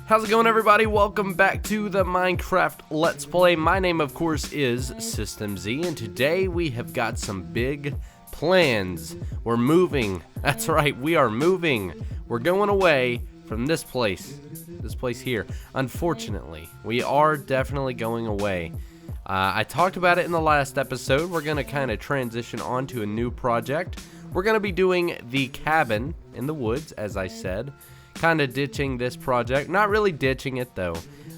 How's it going, everybody? Welcome back to the Minecraft Let's Play. My name, of course, is System Z, and today we have got some big plans. We're moving. That's right, we are moving. We're going away from this place here. Unfortunately, we are definitely going away. I talked about it in the last episode. We're going to kind of transition on to a new project. We're going to be doing the cabin in the woods, as I said. Kind of ditching this project. Not really ditching it, though.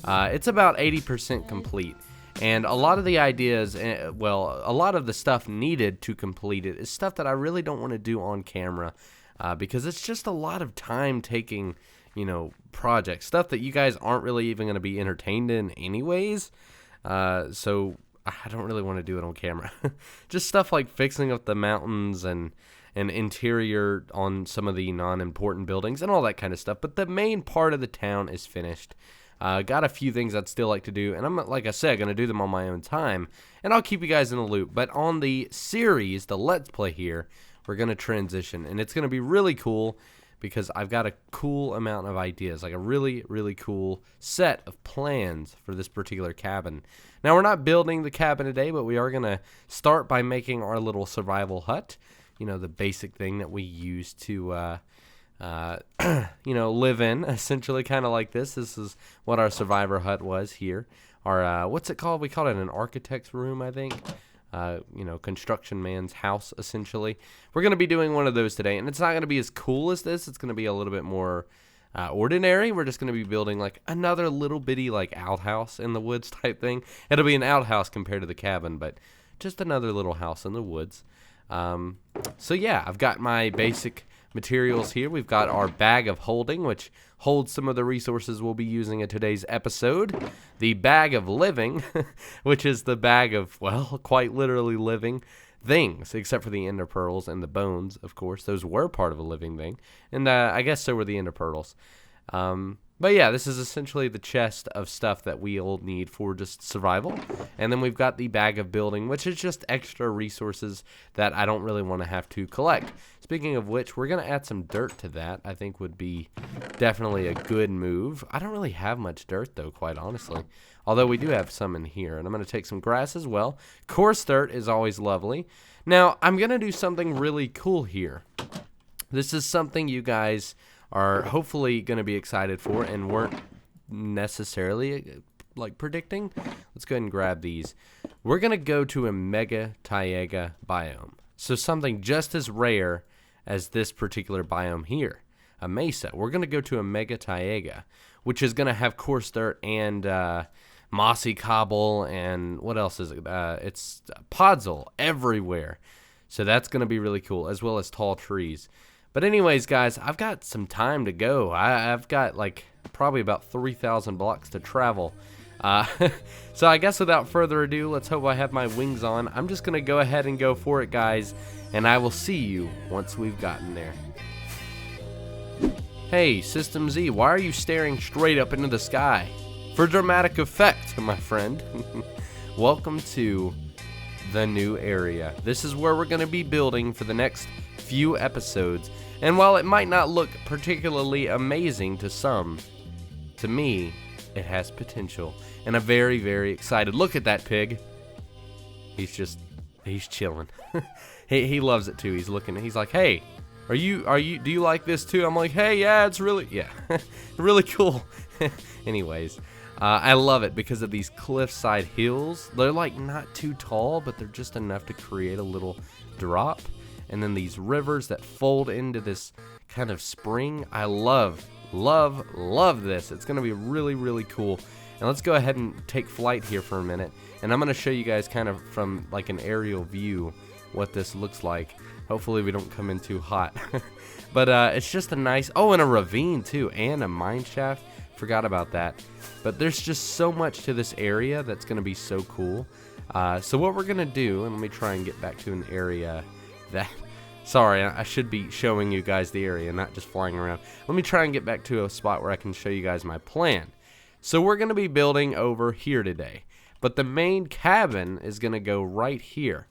It's about 80% complete. And a lot of the ideas, well, a lot of the stuff needed to complete it is stuff that I really don't want to do on camera. Because it's just a lot of time taking, projects. Stuff that you guys aren't really even going to be entertained in anyways. So I don't really want to do it on camera. Just stuff like fixing up the mountains and interior on some of the non-important buildings and all that kind of stuff. But the main part of the town is finished. Got a few things I'd still like to do, and I'm, like I said, going to do them on my own time, and I'll keep you guys in the loop. But on the series, the Let's Play here, we're going to transition, and it's going to be really cool because I've got a cool amount of ideas, like a really, really cool set of plans for this particular cabin. Now, we're not building the cabin today, but we are going to start by making our little survival hut. The basic thing that we use to, live in, essentially, kind of like this. This is what our survivor hut was here. Our, what's it called? We call it an architect's room, I think. Construction man's house, essentially. We're going to be doing one of those today, and it's not going to be as cool as this. It's going to be a little bit more ordinary. We're just going to be building, like, another little bitty, like, outhouse in the woods type thing. It'll be an outhouse compared to the cabin, but just another little house in the woods. So yeah, I've got my basic materials here. We've got our bag of holding, which holds some of the resources we'll be using in today's episode. The bag of living, which is the bag of, well, quite literally living things, except for the ender pearls and the bones, of course. Those were part of a living thing. And I guess so were the ender pearls. But yeah, this is essentially the chest of stuff that we'll need for just survival. And then we've got the bag of building, which is just extra resources that I don't really want to have to collect. Speaking of which, we're going to add some dirt to that. I think would be definitely a good move. I don't really have much dirt, though, quite honestly. Although we do have some in here. And I'm going to take some grass as well. Coarse dirt is always lovely. Now, I'm going to do something really cool here. This is something you guys are hopefully going to be excited for and weren't necessarily like predicting. Let's go ahead and grab these. We're going to go to a mega tiaga biome. So something just as rare as this particular biome here, a mesa. We're going to go to a mega tiaga, which is going to have coarse dirt and mossy cobble and what else is it? It's podzol everywhere. So that's going to be really cool, as well as tall trees. But anyways, guys, I've got some time to go. I've got, like, probably about 3,000 blocks to travel. So I guess without further ado, let's hope I have my wings on. I'm just going to go ahead and go for it, guys. And I will see you once we've gotten there. Hey, System Z, why are you staring straight up into the sky? For dramatic effect, my friend. Welcome to the new area. This is where we're going to be building for the next few episodes, and while it might not look particularly amazing to some, to me it has potential, and I'm very, very excited. Look at that pig. He's chilling. he loves it too. He's looking, he's like, hey, do you like this too? I'm like, hey, yeah, it's really really cool. Anyways, I love it because of these cliffside hills. They're like not too tall, but they're just enough to create a little drop. And then these rivers that fold into this kind of spring. I love this. It's going to be really, really cool. And let's go ahead and take flight here for a minute. And I'm going to show you guys kind of from like an aerial view what this looks like. Hopefully we don't come in too hot. But it's just a nice, and a ravine too, and a mine shaft. Forgot about that. But there's just so much to this area that's going to be so cool. So what we're going to do, and let me try and get back to an area sorry, I should be showing you guys the area, not just flying around. Let me try and get back to a spot where I can show you guys my plan. So we're going to be building over here today, but the main cabin is going to go right here,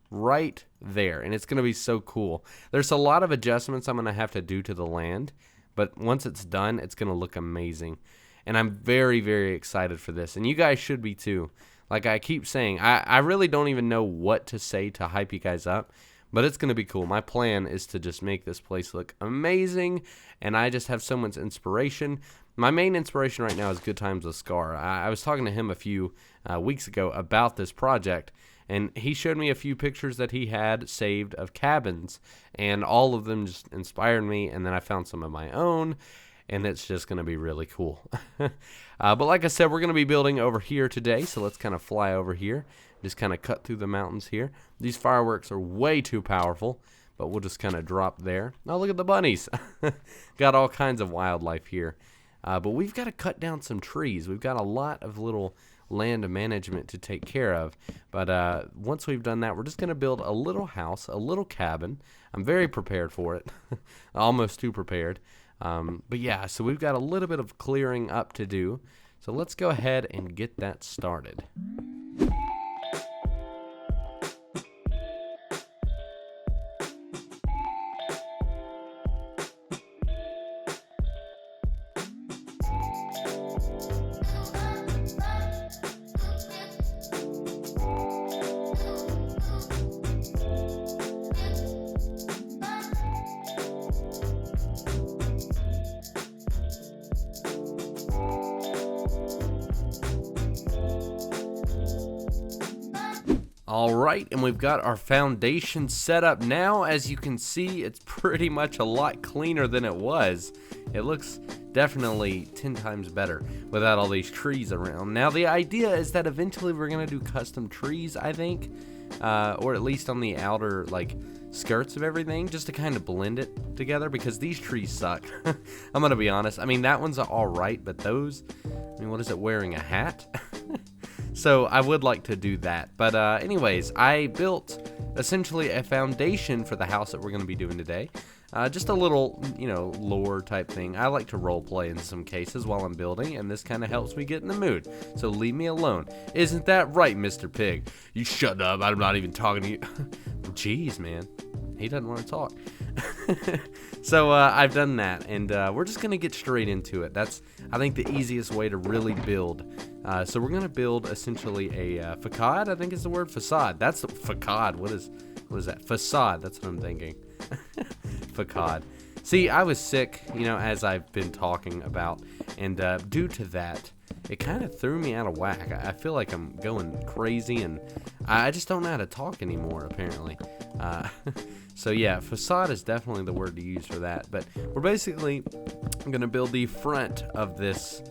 right there, and it's going to be so cool. There's a lot of adjustments I'm going to have to do to the land, but once it's done, it's going to look amazing. and I'm very, very excited for this. And you guys should be too. Like I keep saying, I really don't even know what to say to hype you guys up, but it's going to be cool. My plan is to just make this place look amazing, and I just have someone's inspiration. My main inspiration right now is Good Times with Scar. I was talking to him a few weeks ago about this project, and he showed me a few pictures that he had saved of cabins, and all of them just inspired me, and then I found some of my own, and it's just going to be really cool. But like I said, we're going to be building over here today, so let's kind of fly over here, just kind of cut through the mountains here. These fireworks are way too powerful, but we'll just kind of drop there. Oh, look at the bunnies. Got all kinds of wildlife here. But we've got to cut down some trees. We've got a lot of little land management to take care of. But once we've done that, we're just going to build a little house, a little cabin. I'm very prepared for it. Almost too prepared. But yeah, so we've got a little bit of clearing up to do. So let's go ahead and get that started. All right, and we've got our foundation set up now. As you can see, it's pretty much a lot cleaner than it was. It looks definitely 10 times better without all these trees around. Now, the idea is that eventually we're going to do custom trees, I think, or at least on the outer, like, skirts of everything, just to kind of blend it together, because these trees suck. I'm going to be honest. I mean, that one's all right, but those, I mean, what is it, wearing a hat? So I would like to do that. But anyways, I built essentially a foundation for the house that we're going to be doing today. Just a little, lore type thing. I like to role play in some cases while I'm building, and this kind of helps me get in the mood. So leave me alone. Isn't that right, Mr. Pig? You shut up. I'm not even talking to you. Jeez, man. He doesn't want to talk. So I've done that, and we're just going to get straight into it. That's, I think, the easiest way to really build. So we're going to build essentially a facade, I think is the word. Facade. That's the facade. What is that? Facade. That's what I'm thinking. Facade. See, I was sick, as I've been talking about, and due to that, it kind of threw me out of whack. I feel like I'm going crazy, and I just don't know how to talk anymore, apparently. So yeah, facade is definitely the word to use for that. But we're basically going to build the front of this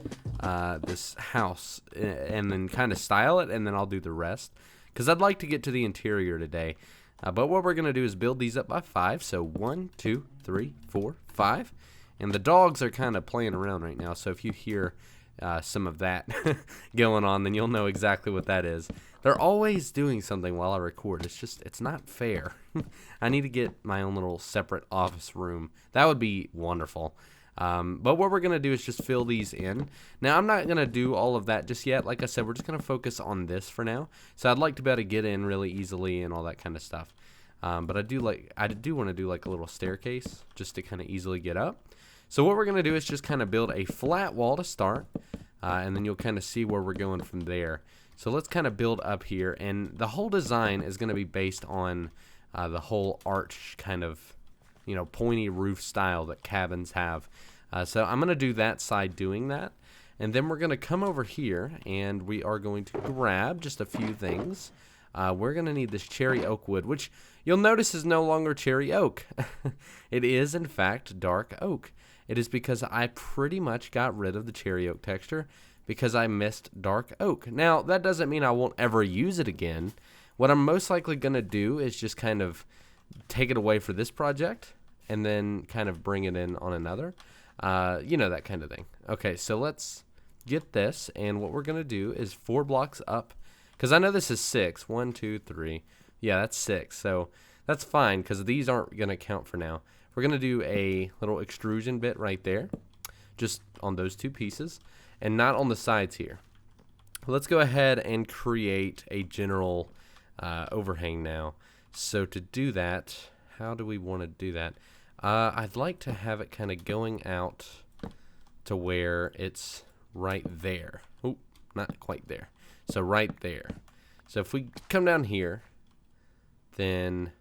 this house, and then kind of style it, and then I'll do the rest, because I'd like to get to the interior today. But what we're going to do is build these up by 5. So 1, 2, 3, 4, 5. And the dogs are kind of playing around right now. So if you hear some of that going on, then you'll know exactly what that is. They're always doing something while I record. It's not fair. I need to get my own little separate office room. That would be wonderful. But what we're going to do is just fill these in. Now, I'm not going to do all of that just yet. Like I said, we're just going to focus on this for now. So I'd like to be able to get in really easily and all that kind of stuff. But I do want to do like a little staircase just to kind of easily get up. So what we're going to do is just kind of build a flat wall to start. And then you'll kind of see where we're going from there. So let's kind of build up here. And the whole design is going to be based on the whole arch kind of, pointy roof style that cabins have. So I'm going to do that side doing that. And then we're going to come over here, and we are going to grab just a few things. We're going to need this cherry oak wood, which you'll notice is no longer cherry oak. It is, in fact, dark oak. It is because I pretty much got rid of the cherry oak texture because I missed dark oak. Now, that doesn't mean I won't ever use it again. What I'm most likely going to do is just kind of take it away for this project and then kind of bring it in on another. That kind of thing. Okay, so let's get this, and what we're going to do is 4 blocks up, because I know this is 6. 1, 2, 3. Yeah, that's 6, so that's fine, because these aren't going to count for now. We're going to do a little extrusion bit right there, just on those 2 pieces, and not on the sides here. Let's go ahead and create a general overhang now. So to do that, how do we want to do that? I'd like to have it kind of going out to where it's right there. Oh, not quite there. So right there. So if we come down here, then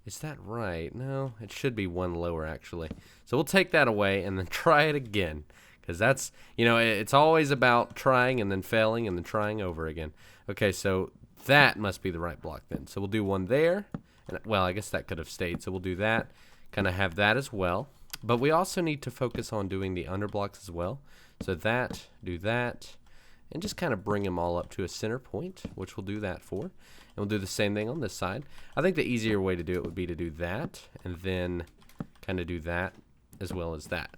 is that right? No, it should be one lower actually. So we'll take that away and then try it again. Because that's, you know, it's always about trying and then failing and then trying over again. Okay, so that must be the right block then. So we'll do one there. And, well, I guess that could have stayed. So we'll do that. Kind of have that as well. But we also need to focus on doing the under blocks as well. So that, do that, and just kind of bring them all up to a center point, which we'll do that for. And we'll do the same thing on this side. I think the easier way to do it would be to do that, and then kind of do that as well as that.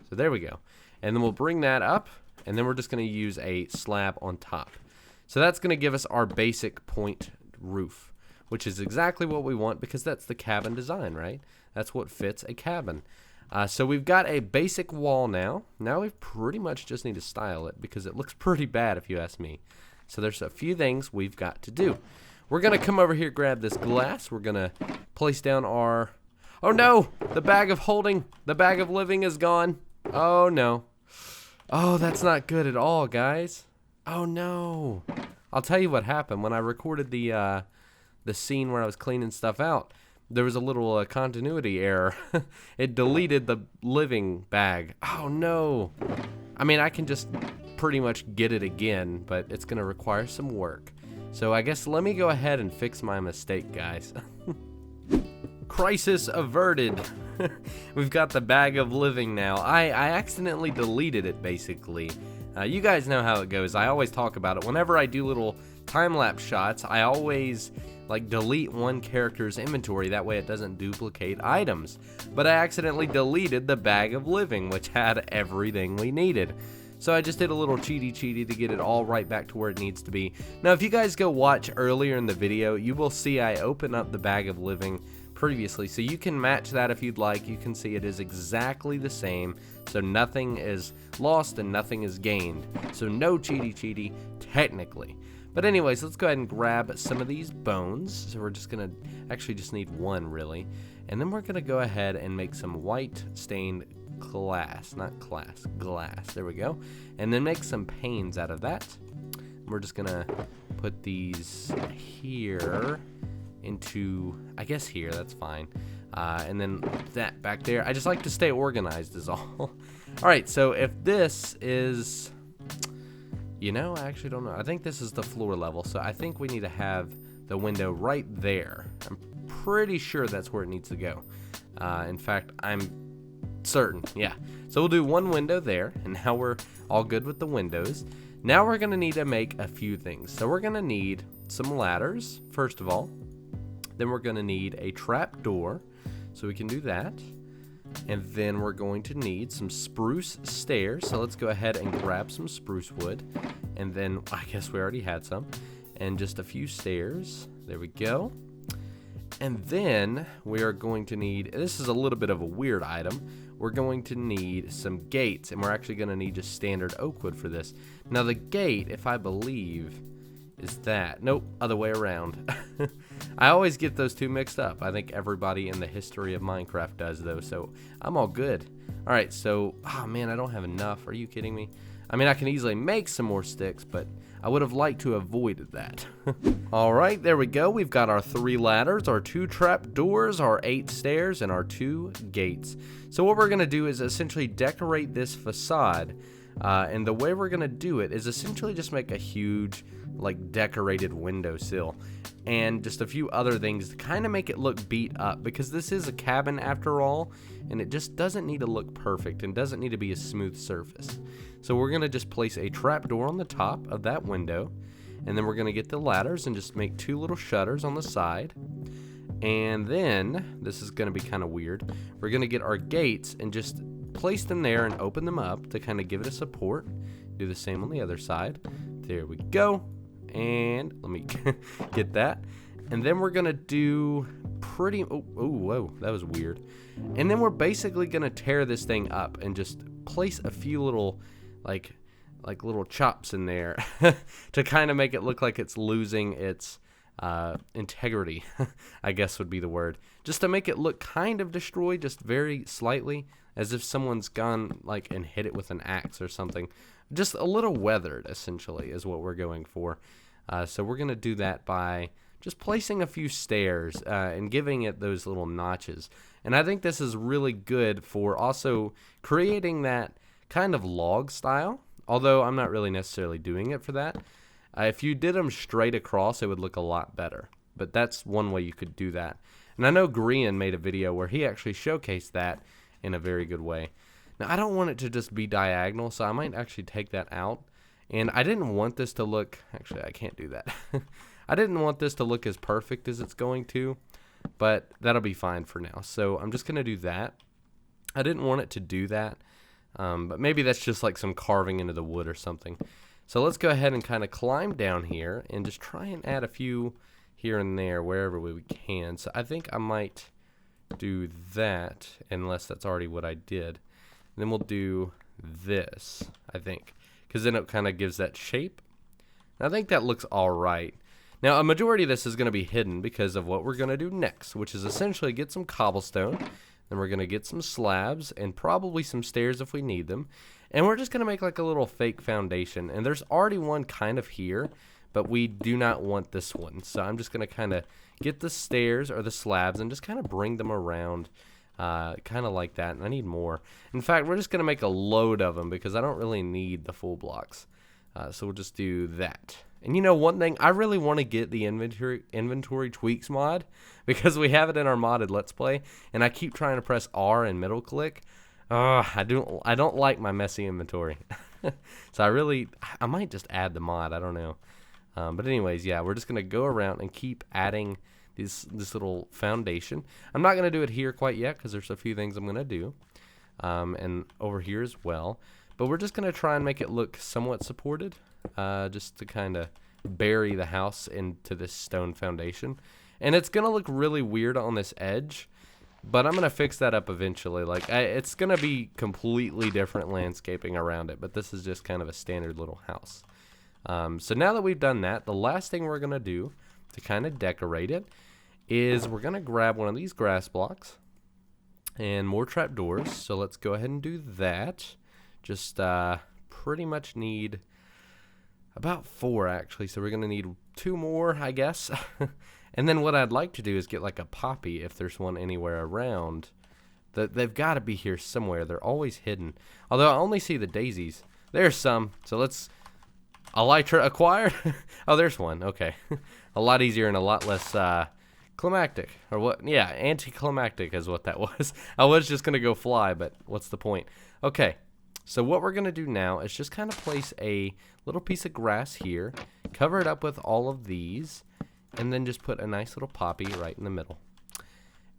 So there we go. And then we'll bring that up, and then we're just going to use a slab on top. So that's going to give us our basic point roof, which is exactly what we want because that's the cabin design, right? That's what fits a cabin. So we've got a basic wall now. Now we pretty much just need to style it because it looks pretty bad if you ask me. So there's a few things we've got to do. We're going to come over here, grab this glass. We're going to place down our... Oh no! The bag of living is gone. Oh no. Oh, that's not good at all, guys. Oh no. I'll tell you what happened. When I recorded the scene where I was cleaning stuff out, there was a little continuity error. It deleted the living bag. Oh no. I mean, I can just pretty much get it again, but it's going to require some work. So I guess let me go ahead and fix my mistake, guys. Crisis averted. We've got the bag of living now. I accidentally deleted it, basically. You guys know how it goes. I always talk about it. Whenever I do little time-lapse shots, I always like delete one character's inventory. That way it doesn't duplicate items. But I accidentally deleted the bag of living, which had everything we needed. So I just did a little cheaty to get it all right back to where it needs to be. Now, if you guys go watch earlier in the video, you will see I open up the bag of living previously, so you can match that if you'd like. You can see it is exactly the same, so nothing is lost and nothing is gained. So no cheaty technically. But anyways, let's go ahead and grab some of these bones. So we're just gonna actually just need one really, and then we're gonna go ahead and make some white stained glass. There we go. And then make some panes out of that. We're just gonna put these here into, I guess here, that's fine. And then that back there. I just like to stay organized is all. All right, so if this is, you know, I actually don't know. I think this is the floor level, so I think we need to have the window right there. I'm pretty sure that's where it needs to go. In fact, I'm certain, yeah. So we'll do one window there, and now we're all good with the windows. Now we're gonna need to make a few things. So we're gonna need some ladders, first of all. Then we're going to need a trap door, so we can do that. And then we're going to need some spruce stairs, so let's go ahead and grab some spruce wood. And then, I guess we already had some. And just a few stairs. There we go. And then we are going to need, this is a little bit of a weird item, we're going to need some gates. And we're actually going to need just standard oak wood for this. Now the gate, if I believe, is that. Nope, other way around. I always get those two mixed up. I think everybody in the history of Minecraft does though, so I'm all good. All right, so, oh man, I don't have enough. Are you kidding me? I mean, I can easily make some more sticks, but I would have liked to have avoided that. All right, there we go. We've got our 3 ladders, our 2 trap doors, our 8 stairs, and our 2 gates. So what we're gonna do is essentially decorate this facade. And the way we're gonna do it is essentially just make a huge, like, decorated windowsill and just a few other things to kind of make it look beat up, because this is a cabin after all, and it just doesn't need to look perfect and doesn't need to be a smooth surface. So we're gonna just place a trap door on the top of that window, and then we're gonna get the ladders and just make 2 little shutters on the side. And then, this is gonna be kind of weird, we're gonna get our gates and just place them there and open them up to kind of give it a support. Do the same on the other side. There we go. And let me get that. And then we're gonna do pretty, whoa, that was weird. And then we're basically gonna tear this thing up and just place a few little, like little chops in there to kind of make it look like it's losing its integrity, I guess would be the word. Just to make it look kind of destroyed, just very slightly, as if someone's gone like and hit it with an axe or something. just a little weathered, essentially, is what we're going for. So we're going to do that by just placing a few stairs and giving it those little notches. And I think this is really good for also creating that kind of log style, although I'm not really necessarily doing it for that. If you did them straight across, it would look a lot better. But that's one way you could do that. And I know Grian made a video where he actually showcased that in a very good way. Now, I don't want it to just be diagonal, so I might actually take that out. And I didn't want this to look, actually, I can't do that. I didn't want this to look as perfect as it's going to, but that'll be fine for now. So I'm just going to do that. I didn't want it to do that, but maybe that's just like some carving into the wood or something. So let's go ahead and kind of climb down here and just try and add a few here and there wherever we can. So I think I might do that, unless that's already what I did. And then we'll do this, I think, because then it kind of gives that shape. And I think that looks all right. Now, a majority of this is going to be hidden because of what we're going to do next, which is essentially get some cobblestone. Then we're going to get some slabs and probably some stairs if we need them. And we're just going to make like a little fake foundation. And there's already one kind of here, but we do not want this one. So I'm just going to kind of get the stairs or the slabs and just kind of bring them around kind of like that. And I need more. In fact, we're just going to make a load of them because I don't really need the full blocks. So we'll just do that. And you know, one thing, I really want to get the inventory tweaks mod because we have it in our modded Let's Play, and I keep trying to press R and middle click. I don't like my messy inventory. So I might just add the mod. I don't know. But anyways, yeah, we're just going to go around and keep adding this little foundation. I'm not going to do it here quite yet because there's a few things I'm going to do. And over here as well. But we're just going to try and make it look somewhat supported. Just to kind of bury the house into this stone foundation. And it's going to look really weird on this edge. But I'm going to fix that up eventually. Like, it's going to be completely different landscaping around it. But this is just kind of a standard little house. So now that we've done that, the last thing we're going to do to kind of decorate it is we're going to grab one of these grass blocks and more trapdoors. So let's go ahead and do that. Just pretty much need about 4 actually. So we're going to need 2 more, I guess. And then what I'd like to do is get like a poppy if there's one anywhere around. They've got to be here somewhere. They're always hidden. Although I only see the daisies. There's some. So let's elytra acquired. Oh, there's one. Okay. A lot easier and a lot less climactic. Or what? Yeah, anticlimactic is what that was. I was just going to go fly, but what's the point? Okay. So what we're going to do now is just kind of place a little piece of grass here, cover it up with all of these, and then just put a nice little poppy right in the middle.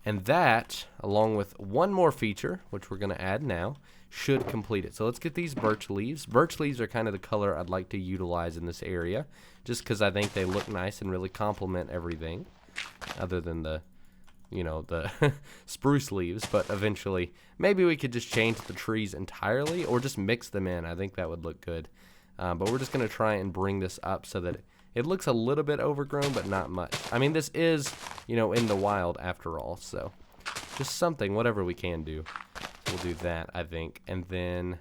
And that, along with one more feature, which we're going to add now, should complete it. So let's get these birch leaves. Birch leaves are kind of the color I'd like to utilize in this area, just because I think they look nice and really complement everything, other than the spruce leaves. But eventually, maybe we could just change the trees entirely or just mix them in. I think that would look good. But we're just going to try and bring this up so that it looks a little bit overgrown, but not much. I mean, this is, in the wild after all. So just something, whatever we can do. We'll do that, I think. And then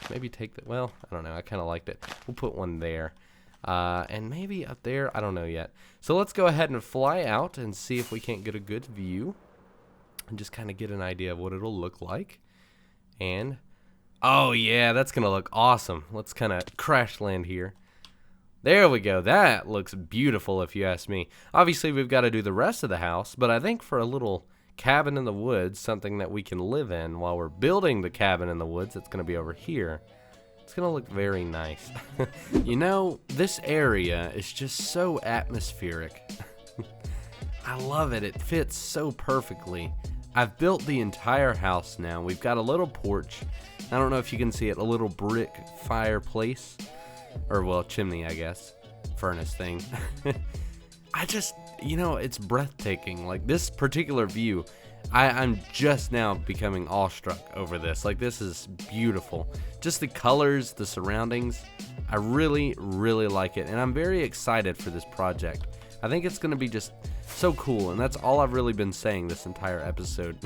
maybe take the, well, I don't know. I kind of liked it. We'll put one there. And maybe up there. I don't know yet. So let's go ahead and fly out and see if we can't get a good view. And just kind of get an idea of what it'll look like. And, oh yeah, that's going to look awesome. Let's kind of crash land here. There we go. That looks beautiful if you ask me. Obviously, we've got to do the rest of the house. But I think for a little cabin in the woods, something that we can live in while we're building the cabin in the woods, it's going to be over here. It's going to look very nice. This area is just so atmospheric. I love it. It fits so perfectly. I've built the entire house now. We've got a little porch. I don't know if you can see it. A little brick fireplace. Or, well, chimney, I guess. Furnace thing. It's breathtaking. Like, this particular view, I'm just now becoming awestruck over this. Like, this is beautiful. Just the colors, the surroundings. I really, really like it. And I'm very excited for this project. I think it's going to be just so cool. And that's all I've really been saying this entire episode.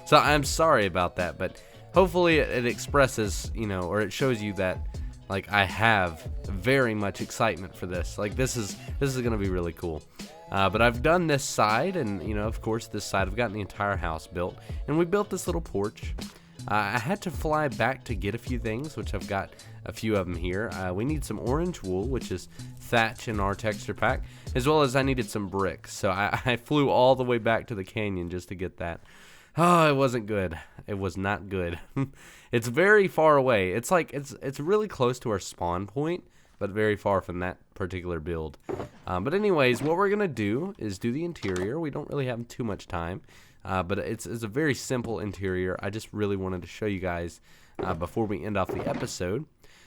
So I'm sorry about that. But hopefully it expresses, or it shows you that Like, I have very much excitement for this. Like, this is gonna be really cool. But I've done this side, and you know, of course, this side I've gotten the entire house built, and we built this little porch. I had to fly back to get a few things, which I've got a few of them here. We need some orange wool, which is thatch in our texture pack, as well as I needed some bricks. So I flew all the way back to the canyon just to get that. Oh, it wasn't good. It was not good. It's very far away. It's like it's really close to our spawn point, but very far from that particular build. But anyways, what we're gonna do is do the interior. We don't really have too much time, but it's a very simple interior. I just really wanted to show you guys before we end off the episode.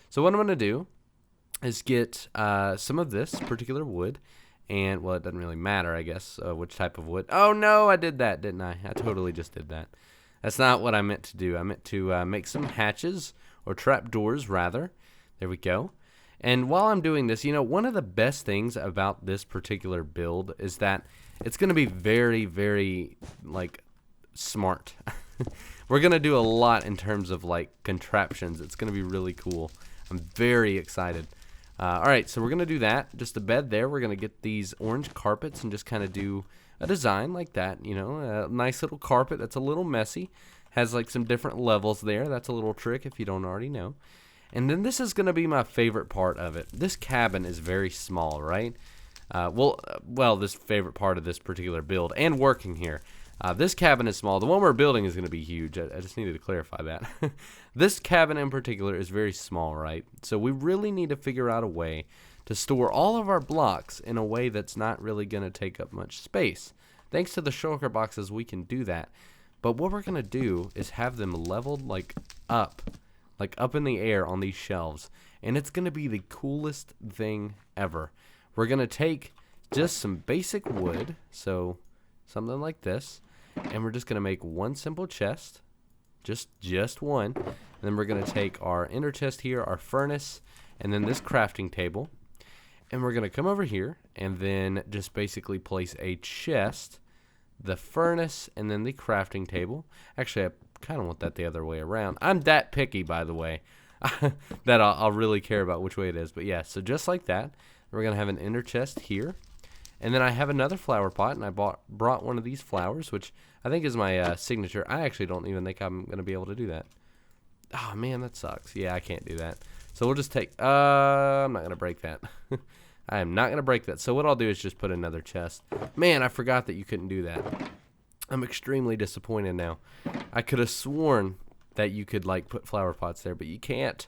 So what I'm gonna do is get some of this particular wood. And, well, it doesn't really matter, I guess, which type of wood. Oh, no, I did that, didn't I? I totally just did that. That's not what I meant to do. I meant to make some hatches, or trapdoors, rather. There we go. And while I'm doing this, you know, one of the best things about this particular build is that it's going to be very, very, like, smart. We're going to do a lot in terms of, like, contraptions. It's going to be really cool. I'm very excited. Alright, so we're going to do that. Just a bed there. We're going to get these orange carpets and just kind of do a design like that, you know. A nice little carpet that's a little messy. Has like some different levels there. That's a little trick if you don't already know. And then this is going to be my favorite part of it. This cabin is very small, right? Well, this favorite part of this particular build and working here. This cabin is small. The one we're building is going to be huge. I just needed to clarify that. This cabin in particular is very small, right? So we really need to figure out a way to store all of our blocks in a way that's not really going to take up much space. Thanks to the shulker boxes, we can do that. But what we're going to do is have them leveled like up in the air on these shelves. And it's going to be the coolest thing ever. We're going to take just some basic wood, so something like this. And we're just going to make one simple chest, just one. And then we're going to take our inner chest here, our furnace, and then this crafting table. And we're going to come over here and then just basically place a chest, the furnace, and then the crafting table. Actually, I kind of want that the other way around. I'm that picky, by the way, that I'll really care about which way it is. But yeah, so just like that, we're going to have an inner chest here. And then I have another flower pot, and I brought one of these flowers, which I think is my signature. I actually don't even think I'm going to be able to do that. Oh, man, that sucks. Yeah, I can't do that. So we'll just take, I'm not going to break that. I am not going to break that. So what I'll do is just put another chest. Man, I forgot that you couldn't do that. I'm extremely disappointed now. I could have sworn that you could, like, put flower pots there, but you can't.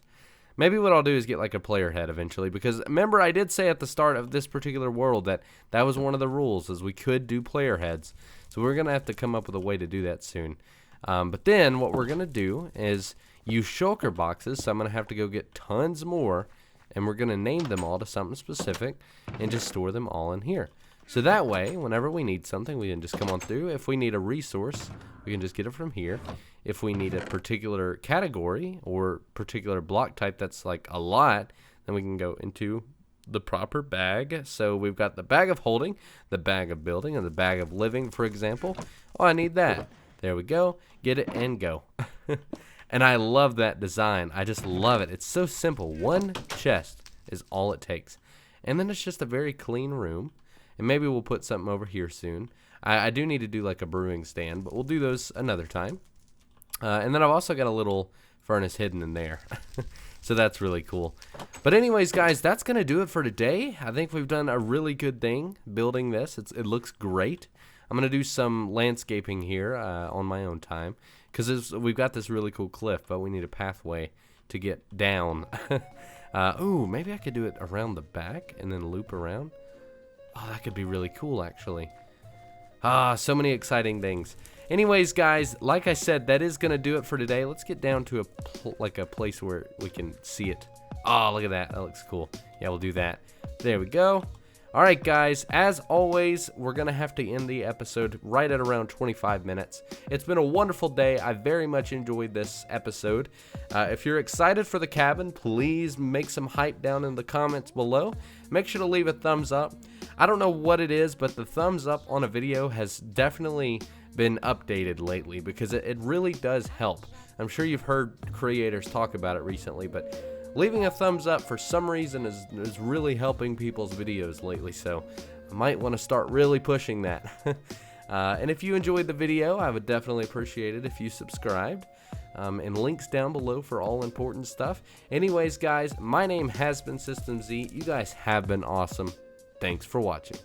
Maybe what I'll do is get like a player head eventually, because remember I did say at the start of this particular world that was one of the rules, is we could do player heads. So we're going to have to come up with a way to do that soon. But then what we're going to do is use shulker boxes, so I'm going to have to go get tons more, and we're going to name them all to something specific and just store them all in here. So that way, whenever we need something, we can just come on through. If we need a resource, we can just get it from here. If we need a particular category or particular block type that's like a lot, then we can go into the proper bag. So we've got the bag of holding, the bag of building, and the bag of living, for example. Oh, I need that. There we go. Get it and go. And I love that design. I just love it. It's so simple. One chest is all it takes. And then it's just a very clean room. And maybe we'll put something over here soon. I do need to do like a brewing stand, but we'll do those another time. And then I've also got a little furnace hidden in there. So that's really cool. But anyways, guys, that's going to do it for today. I think we've done a really good thing building this. It looks great. I'm going to do some landscaping here on my own time, because we've got this really cool cliff, but we need a pathway to get down. Ooh, maybe I could do it around the back and then loop around. Oh, that could be really cool, actually. So many exciting things. Anyways, guys, like I said, that is going to do it for today. Let's get down to a place where we can see it. Oh, look at that. That looks cool. Yeah, we'll do that. There we go. All right, guys, as always, we're going to have to end the episode right at around 25 minutes. It's been a wonderful day. I very much enjoyed this episode. If you're excited for the cabin, please make some hype down in the comments below. Make sure to leave a thumbs up. I don't know what it is, but the thumbs up on a video has definitely been updated lately, because it really does help. I'm sure you've heard creators talk about it recently, but leaving a thumbs up for some reason is really helping people's videos lately, so I might want to start really pushing that. And if you enjoyed the video, I would definitely appreciate it if you subscribed. And links down below for all important stuff. Anyways, guys, my name has been System Z. You guys have been awesome. Thanks for watching.